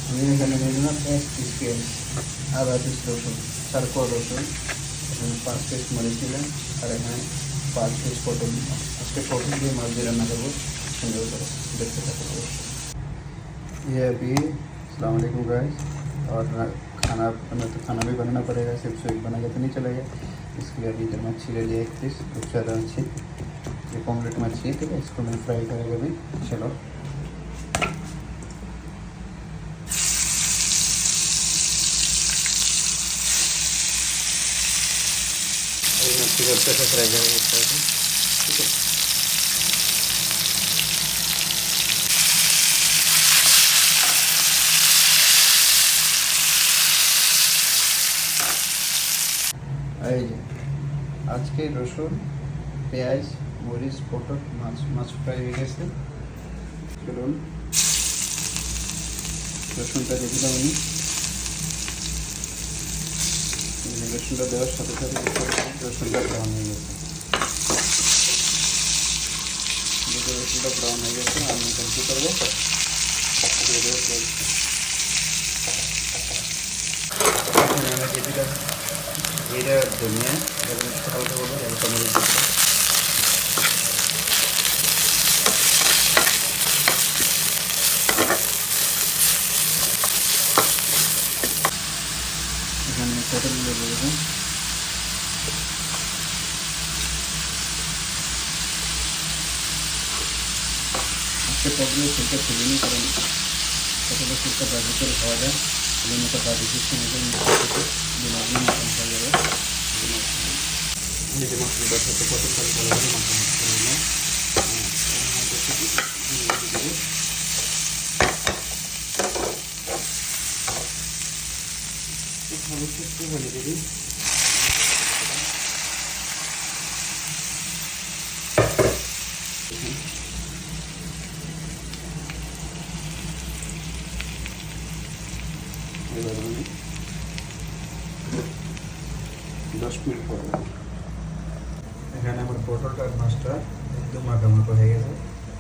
আমি এখানে নিয়ে নিলাম 1 পিস পেঁয়াজ, আধা পিস রসুন, 4 কোয়া রসুন, এখানে 5 পিস মরিচ দিলাম, আর এখানে 5 পিস পটল দিলাম। আজকে পটল দিয়ে মাছ দিয়ে রান্না করবো, সুন্দর করে দেখতে থাকুন অবশ্যই। ये अभी अस्सलाम वालेकुम गाइस। और खाना भी बनाना पड़ेगा, सिर्फ स्वीट बना के तो नहीं चलेगा। इसके लिए अभी इधर मच्छी ले लिया 1 पीस, खूब ज़्यादा मच्छी, ये पॉमलेट मच्छी है, ठीक है। इसको मैं फ्राई करेगा अभी। चलो मच्छी को अच्छे से फ्राई करेंगे, ठीक है। এই যে আজকে রসুন, পেঁয়াজ, মরিচ, পটল, মাছ ফ্রাই হয়ে গেছে। চলুন রসুনটা দিয়ে দিলাম আমি। রসুনটা দেওয়ার সাথে সাথে রসুনটা ব্রাউন হয়ে গেছে। রসুনটা ব্রাউন হয়ে গেছে, আমি কী করবো, আমি দিয়ে দিলাম জিরা, ধনিয়া, হালকা বলবো হালকা মরিচ দিয়ে দিলাম। এখানে পটল দিয়ে দেবো। আজকে পটলের ফুলটা ফেলিনি, কারণ পটলের ফুলটা বাজি করে খাওয়া যায়, মতো বাজি সময় দিন মটন খাওয়া যাবে। নিজে মশলাটার সাথে পটল খাওয়া ভালো করে মশলা করে নিলাম। ভালো একটু হয়ে দেবি। এবার আমি 10 মিনিট পর এখানে আমার পটলটা আর মাছটা একদম মাখামাখা হয়ে গেছে।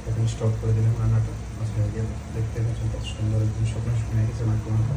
এখন স্টপ করে দিলাম রান্নাটা, মাছ হয়ে গেল। দেখতে পাচ্ছেন কত সুন্দর একদম শুকনো শুকনো হয়ে গেছে মাখামাখা।